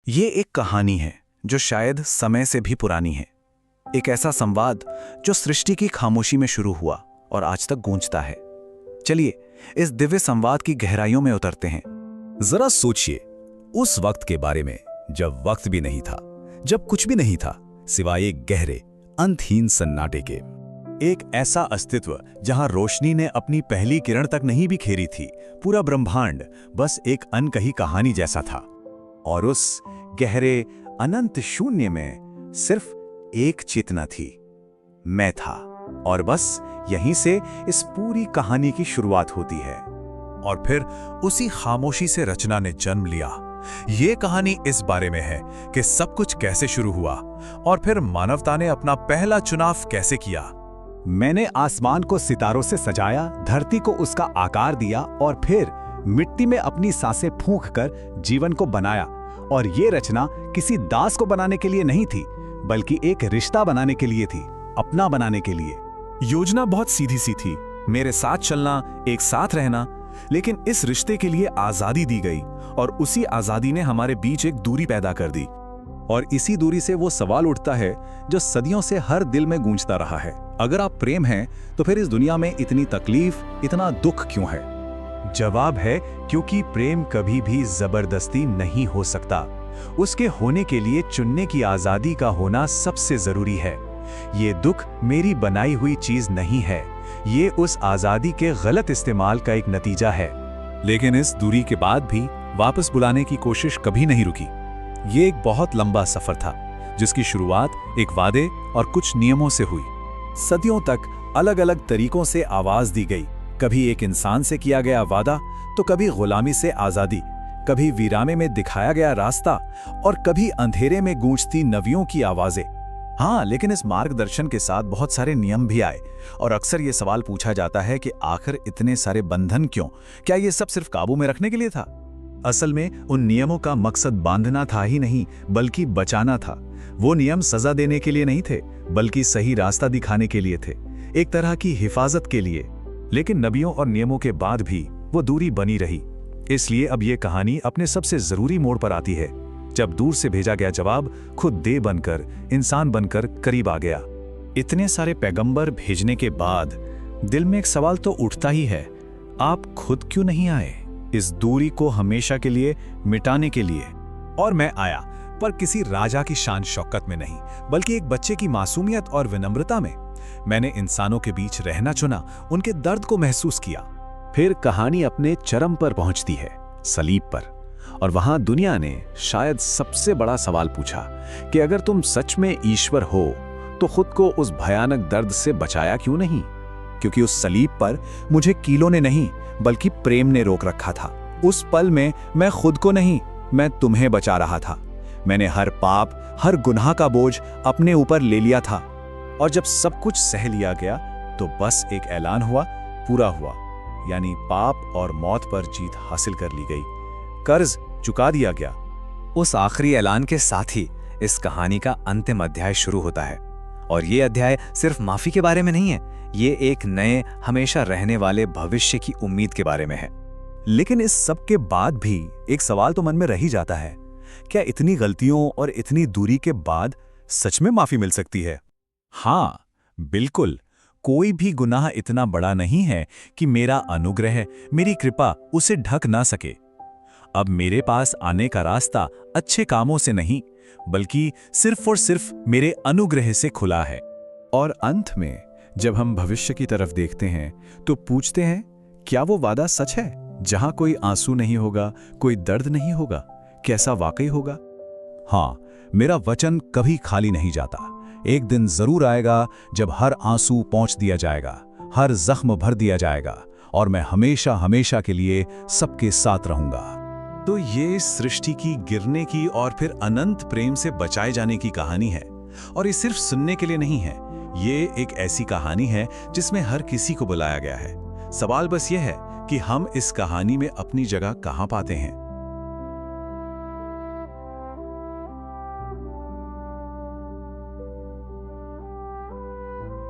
ये एक कहानी है जो शायद समय से भी पुरानी है। एक ऐसा संवाद जो सृष्टि की खामोशी में शुरू हुआ और आज तक गूंजता है। चलिए इस दिव्य संवाद की गहराइयों में उतरते हैं। जरा सोचिए उस वक्त के बारे में जब वक्त भी नहीं था, जब कुछ भी नहीं था सिवाय एक गहरे अंतहीन सन्नाटे के। एक ऐसा अस्तित्व जहां रोशनी ने अपनी पहली किरण तक नहीं भी खेरी थी। पूरा ब्रह्मांड बस एक अनकही कहानी जैसा था। और उस गहरे अनंत शून्य में सिर्फ एक चेतना थी, मैं था। और बस यहीं से इस पूरी कहानी की शुरुआत होती है। और फिर उसी खामोशी से रचना ने जन्म लिया। ये कहानी इस बारे में है कि सब कुछ कैसे शुरू हुआ और फिर मानवता ने अपना पहला चुनाव कैसे किया। मैंने आसमान को सितारों से सजाया, धरती को उसका आकार दिया और फिर मिट्टी में अपनी सांसें फूंक कर जीवन को बनाया। और ये रचना किसी दास को बनाने के लिए नहीं थी, बल्कि एक रिश्ता बनाने के लिए थी, अपना बनाने के लिए। योजना बहुत सीधी सी थी, मेरे साथ चलना, एक साथ रहना। लेकिन इस रिश्ते के लिए आजादी दी गई और उसी आजादी ने हमारे बीच एक दूरी पैदा कर दी। और इसी दूरी से वो सवाल उठता है जो सदियों से हर दिल में गूंजता रहा है। अगर आप प्रेम हैं तो फिर इस दुनिया में इतनी तकलीफ, इतना दुख क्यों है? जवाब है क्योंकि प्रेम कभी भी जबरदस्ती नहीं हो सकता। उसके होने के लिए चुनने की आजादी का होना सबसे जरूरी है। ये दुख मेरी बनाई हुई चीज नहीं है, ये उस आजादी के गलत इस्तेमाल का एक नतीजा है। लेकिन इस दूरी के बाद भी वापस बुलाने की कोशिश कभी नहीं रुकी। ये एक बहुत लंबा सफर था जिसकी शुरुआत एक वादे और कुछ नियमों से हुई। सदियों तक अलग अलग तरीकों से आवाज दी गई। कभी एक इंसान से किया गया वादा, तो कभी गुलामी से आजादी, कभी वीराने में दिखाया गया रास्ता और कभी अंधेरे में गूंजती नवियों की आवाजें। हाँ, लेकिन इस मार्गदर्शन के साथ बहुत सारे नियम भी आए। और अक्सर ये सवाल पूछा जाता है कि आखिर इतने सारे बंधन क्यों? क्या ये सब सिर्फ काबू में रखने के लिए था? असल में उन नियमों का मकसद बांधना था ही नहीं, बल्कि बचाना था। वो नियम सजा देने के लिए नहीं थे, बल्कि सही रास्ता दिखाने के लिए थे, एक तरह की हिफाजत के लिए। लेकिन नबियों और नियमों के बाद भी वो दूरी बनी रही। इसलिए अब ये कहानी अपने सबसे जरूरी मोड़ पर आती है, जब दूर से भेजा गया जवाब खुद देह बनकर, इंसान बनकर करीब आ गया। इतने सारे पैगंबर भेजने के बाद दिल में एक सवाल तो उठता ही है, आप खुद क्यों नहीं आए इस दूरी को हमेशा के लिए मिटाने के लिए? और मैं आया, पर किसी राजा की शान शौकत में नहीं, बल्कि एक बच्चे की मासूमियत और विनम्रता में। मैंने इंसानों के बीच रहना चुना, उनके दर्द को महसूस किया। फिर कहानी अपने चरम पर पहुंचती है, सलीब पर। और वहां दुनिया ने शायद सबसे बड़ा सवाल पूछा कि अगर तुम सच में ईश्वर हो तो खुद को उस भयानक दर्द से बचाया क्यों नहीं? क्योंकि उस सलीब पर मुझे कीलों ने नहीं, बल्कि प्रेम ने रोक रखा था। उस पल में मैं खुद को नहीं, मैं तुम्हें बचा रहा था। मैंने हर पाप, हर गुनाह का बोझ अपने ऊपर ले लिया था। और जब सब कुछ सह लिया गया तो बस एक ऐलान हुआ, पूरा हुआ। यानी पाप और मौत पर जीत हासिल कर ली गई, कर्ज चुका दिया गया। उस आखिरी ऐलान के साथ ही इस कहानी का अंतिम अध्याय शुरू होता है। और ये अध्याय सिर्फ माफी के बारे में नहीं है, ये एक नए, हमेशा रहने वाले भविष्य की उम्मीद के बारे में है। लेकिन इस सब के बाद भी एक सवाल तो मन में रह ही जाता है, क्या इतनी गलतियों और इतनी दूरी के बाद सच में माफी मिल सकती है? हाँ, बिल्कुल। कोई भी गुनाह इतना बड़ा नहीं है कि मेरा अनुग्रह, मेरी कृपा उसे ढक ना सके। अब मेरे पास आने का रास्ता अच्छे कामों से नहीं, बल्कि सिर्फ और सिर्फ मेरे अनुग्रह से खुला है। और अंत में जब हम भविष्य की तरफ देखते हैं तो पूछते हैं, क्या वो वादा सच है? जहां कोई आंसू नहीं होगा, कोई दर्द नहीं होगा, कैसा वाकई होगा? हाँ, मेरा वचन कभी खाली नहीं जाता। एक दिन जरूर आएगा जब हर आंसू पोंछ दिया जाएगा, हर जख्म भर दिया जाएगा, और मैं हमेशा हमेशा के लिए सबके साथ रहूंगा। तो ये सृष्टि की गिरने की और फिर अनंत प्रेम से बचाए जाने की कहानी है। और ये सिर्फ सुनने के लिए नहीं है, ये एक ऐसी कहानी है जिसमें हर किसी को बुलाया गया है। सवाल बस ये है कि हम इस कहानी में अपनी जगह कहां पाते हैं।